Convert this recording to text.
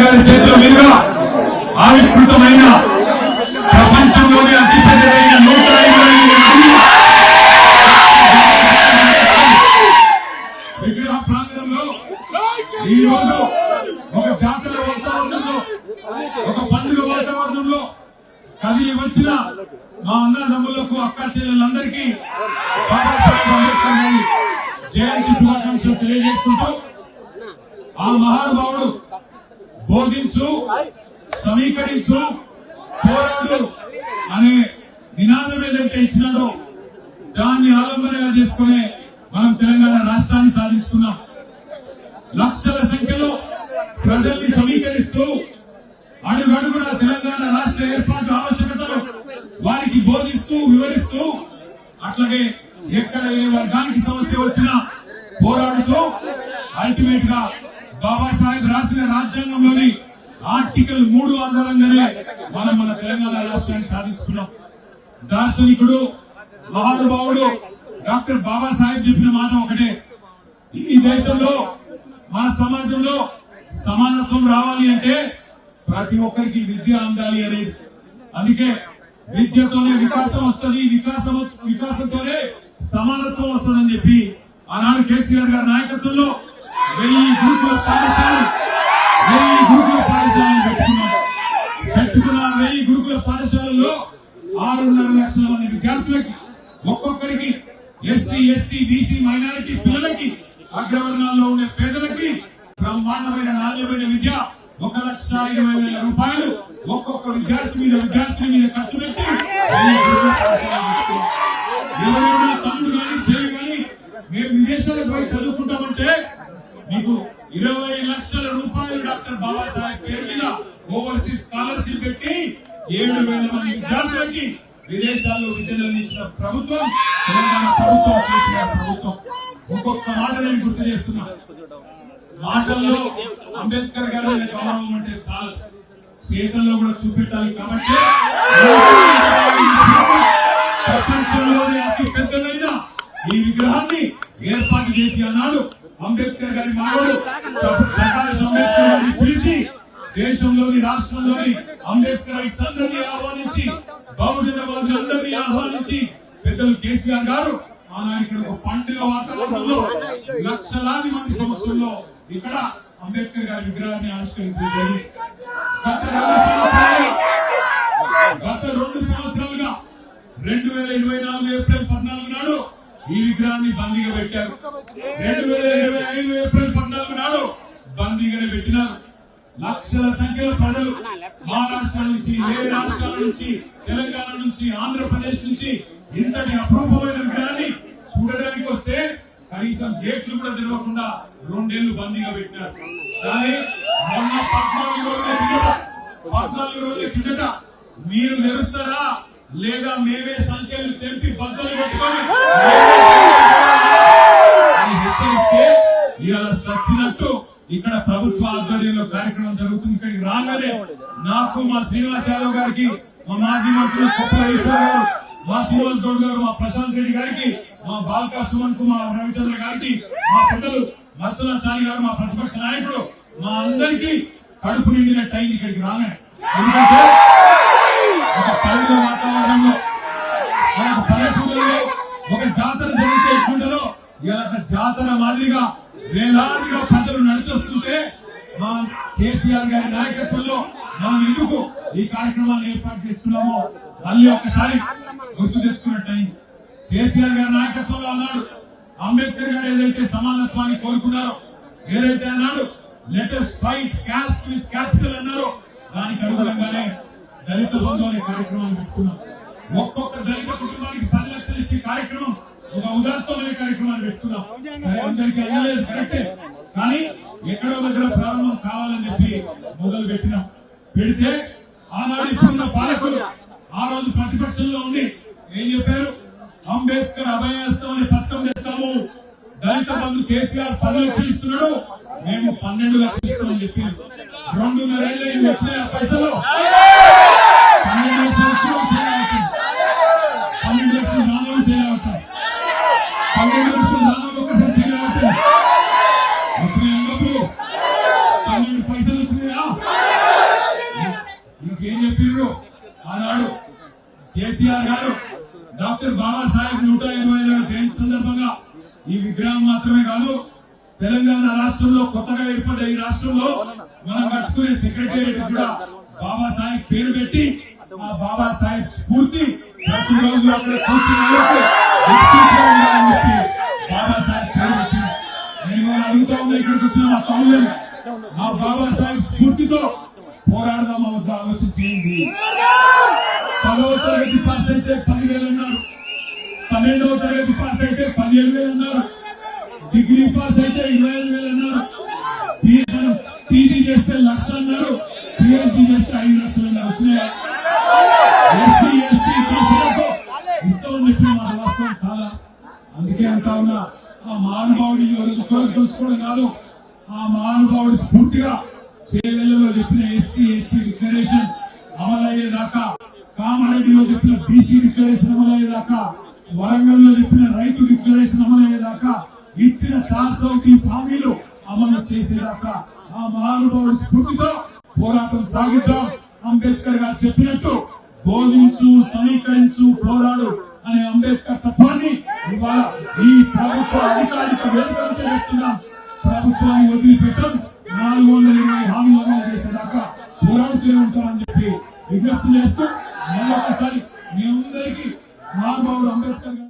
గారి చేతుల మీదుగా ఆవిష్కృతమైన ప్రపంచంలోనే అతిపెద్దదైన 125 విగ్రహ ప్రాంగణంలో ఈ రోజు ఒక జాతర వాతావరణంలో, ఒక పండుగ వాతావరణంలో కదిలి వచ్చిన మా అన్నదమ్ములకు, అక్క చెల్లెలందరికీ బాబాసాహెబ్ అంబేద్కర్ గారి జయంతి శుభాకాంక్షలు తెలియజేసుకుంటూ, ఆ మహానుభావుడు బోధించు, సమీకరించు, పోరాడు అనే నినాదం ఏదైతే ఇచ్చినాడో దాన్ని ఆలంబనగా చేసుకునే మనం తెలంగాణ రాష్ట్రాన్ని సాధించుకున్నాం. లక్షల సంఖ్యలో ప్రజల్ని సమీకరిస్తూ అడుగడుగున తెలంగాణ రాష్ట్ర ఏర్పాటు ఆవశ్యకతలు వారికి బోధిస్తూ, వివరిస్తూ, అట్లాగే ఎక్కడ ఏ వర్గానికి సమస్య వచ్చినా పోరాడుతూ అల్టిమేట్ గా బాబాసాహెబ్ రాసిన రాజ్యాంగంలోని ఆర్టికల్ 3 ఆధారంగానే మనం మన తెలంగాణ రాష్ట్రాన్ని సాధించుకున్నాం. దార్శనికుడు, మహానుభావుడు డాక్టర్ బాబాసాహెబ్ చెప్పిన మాట ఒకటే, ఈ దేశంలో మన సమాజంలో సమానత్వం రావాలి అంటే ప్రతి ఒక్కరికి విద్య అందాలి అనేది. అందుకే విద్యతోనే వికాసం వస్తుంది, వికాసంతోనే సమానత్వం వస్తుందని చెప్పి ఆనాడు కేసీఆర్ గారి నాయకత్వంలో 1000 గురుకుల పాఠశాలలు పెట్టుకున్న 1000 గురుకుల పాఠశాలల్లో 6.5 లక్షల మంది విద్యార్థులకి, ఒక్కొక్కరికి ఎస్సీ, ఎస్టీ, బీసీ, మైనారిటీ పిల్లలకి, అగ్రవర్ణాల్లో ఉండే పేదలకి బ్రహ్మాండమైన నాణ్యమైన విద్య 1,20,000 రూపాయలు ఒక్కొక్క విద్యార్థి మీద ఖర్చు పెట్టి ఎవరైనా తమ్ముడు కానీ చెల్లి కానీ మేము విదేశాలకు పోయి చదువుకుంటామంటే మీకు 20 లక్షల రూపాయలు డాక్టర్ బాబాసాహెబ్ పేరు మీద ఓవర్సీస్ స్కాలర్షిప్ పెట్టి 7,000 మంది విద్యార్థులకి విదేశాల్లో విద్యను అందించిన ప్రభుత్వం తెలంగాణ ప్రభుత్వం, కేసీఆర్ ప్రభుత్వం. ఒక్కొక్క మాట నేను గుర్తు చేస్తున్నా, మాటల్లో అంబేద్కర్ గారు గౌరవం అంటే చాలు, చేతల్లో కూడా చూపెట్టాలి. కాబట్టి ప్రపంచంలోనే అతి పెద్దదైన ఈ విగ్రహాన్ని ఏర్పాటు చేసి అన్నాడు అంబేద్కర్ గారి మానవుడు ప్రకాష్ అంబేద్కర్ గారిని పిలిచి దేశంలోని, రాష్ట్రంలోని అంబేద్కర్ అందరినీ ఆహ్వానించి, బహుజనవాదులందరినీ ఆహ్వానించి పెద్దలు కేసీఆర్ గారు ఆనాడు ఇక్కడ ఒక పండుగ వాతావరణంలో లక్షలాది మంది సమస్యల్లో ఇక్కడ అంబేద్కర్ గారి విగ్రహాన్ని ఆవిష్కరించారు. గత 2 సంవత్సరాలుగా 2024 ఏప్రిల్ 14 నాడు ఈ విగ్రహాన్ని బందీగా పెట్టారు. 2025 ఏప్రిల్ 14 నాడు బందీగానే పెట్టినారు. లక్షల సంఖ్యలో ప్రజలు మహారాష్ట్ర నుంచి, వేరే రాష్ట్రాల నుంచి, తెలంగాణ నుంచి, ఆంధ్రప్రదేశ్ నుంచి ఇంతటి అపరూపమైన విగ్రహాన్ని చూడడానికి వస్తే కనీసం గేట్లు కూడా తెరవకుండా 2 ఏళ్లు బందీగా పెట్టినారు. కానీ మొన్న 14 రోజుల కిందట మీరు తెరుస్తారా లేదా మేమే సంఖ్యలు తెంపి బద్దలు పెట్టుకొని హెచ్చరిస్తే ఇవాళ సచ్చినట్టు ఇక్కడ ప్రభుత్వ ఆధ్వర్యంలో కార్యక్రమం జరుగుతుంది. ఇక్కడికి రాగానే నాకు, మా శ్రీనివాస్ యాదవ్ గారికి, మా మాజీ మంత్రులు కొప్పుల ఈశ్వర్ గారు, మా శ్రీనివాస్ గౌడ్ గారు, మా ప్రశాంత్ రెడ్డి గారికి, మా బాల్కా సుమన్ కుమార్, రవిచంద్ర గారికి, మా పెద్దలు మత్స్యనాథ్ గారు, మా ప్రతిపక్ష నాయకుడు, మా అందరికీ కడుపు నిండినట్టు అయింది ఇక్కడికి రాగానే. ఎందుకంటే ఒక పండుగ వాతావరణంలో, ఒక పల్లెటూరులో ఒక జాతర జరిగితే ఎట్లుంటుందో ఇలా జాతర మాదిరిగా వేలాదిగా ప్రజలు నడిచొస్తుంటే మా కేసీఆర్ గారి నాయకత్వంలో మనం ఎందుకు ఈ కార్యక్రమాన్ని ఏర్పాటు చేస్తున్నామో మళ్ళీ ఒకసారి గుర్తు తెచ్చుకున్నట్టు అయింది. కేసీఆర్ గారి నాయకత్వంలో అన్నాడు అంబేద్కర్ గారు ఏదైతే సమానత్వాన్ని కోరుకున్నారో, ఏదైతే అన్నాడు let us fight caste with capital అన్నారో దానికి అనుగుణంగానే దళిత బంధు అనే కార్యక్రమాన్ని పెట్టుకున్నాం. ఒక్కొక్క దళిత కుటుంబానికి 10 లక్షలు ఇచ్చే కార్యక్రమం, ఒక ఉదాత్తమైన కార్యక్రమాన్ని పెట్టుకున్నాం. సరే, అందరికీ అందలేదు కరెక్టే, కానీ ఎక్కడో దగ్గర ప్రారంభం కావాలని చెప్పి మొదలు పెట్టినాం. పెడితే ఆనాడు ఇప్పుడున్న పాలకులు ఆ రోజు ప్రతిపక్షంలో ఉండి ఏం చెప్పారు, అంబేద్కర్ అభయహస్తం అనే పథకం చేస్తాము, దళిత బంధు కేసీఆర్ 10 లక్షలు ఇస్తున్నాడు, మేము 12 లక్షలు ఇస్తామని చెప్పి 2.5 ఏళ్ళు వచ్చినాయి. ఆ పైసలు 12 లక్షలు చేయాలి, 12 లక్షలు నాలుగు చేయాలి, 12 లక్షలు నాలుగు ఒకసారి చేయాలి. వచ్చినాయి అన్నప్పుడు 12 పైసలు వచ్చినాయా? ఆనాడు కేసీఆర్ గారు డాక్టర్ బాబాసాహెబ్ 125వ జయంతి సందర్భంగా ఈ విగ్రహం మాత్రమే కాదు, తెలంగాణ రాష్ట్రంలో కొత్తగా ఏర్పడ్డ ఈ రాష్ట్రంలో మనం కట్టుకునే సెక్రటేరియట్ కూడా బాబాసాహెబ్ పేరు పెట్టి ఆ బాబాసాహెబ్ స్ఫూర్తి ప్రతిరోజు అక్కడ కూర్చుని బాబాసాహెబ్ పేరు పెట్టి నేను అడుగుతా ఉన్నా, ఇక్కడికి వచ్చిన మా తమ్ముళ్ళని ఆ బాబాసాహెబ్ స్ఫూర్తితో పోరాడదాం వద్ద ఆలోచన చేయండి. 10వ తరగతి పాస్ అయితే 10,000 అన్నారు, 12వ తరగతి పాస్ అయితే 15,000 అన్నారు, డిగ్రీ పాస్ అయితే 25,000 అన్నారు, పీజీ చేస్తే 1,00,000 అన్నారు, పిహెచ్డి చేస్తే 5 లక్షలు అన్నారు. వచ్చినాయా? ఎస్సీ ఎస్టీ బీసీలకు ఇస్తామని చెప్పిన మాట వాస్తవం కాదా? అందుకే అంటా ఉన్నా, ఆ మహానుభావుడి తెలుసుకోవడం కాదు, ఆ మహానుభావుడి స్ఫూర్తిగా చేవెళ్లలో చెప్పిన ఎస్సీ ఎస్టీ డిక్లరేషన్ అమలయ్యేదాకా, కామారెడ్డిలో చెప్పిన బీసీ డిక్లరేషన్ అమలయ్యేదాకా, వరంగల్ లో చెప్పిన రైతు డిక్లరేషన్ అమలయ్యేదాకా, ఇచ్చిన 430 హామీలు అమలు చేసేదాకా ఆ మహానుభావుడి స్ఫూర్తితో పోరాటం సాగిద్దాం. అంబేద్కర్ గారు చెప్పినట్టు బోధించు, సమీకరించు, పోరాడు అనే అంబేద్కర్ తత్వాన్ని ఇవాళ ఈ ప్రభుత్వ అధికారిక వేదిక నుంచి చెప్తున్నాం. ప్రభుత్వాన్ని వదిలిపెట్టం.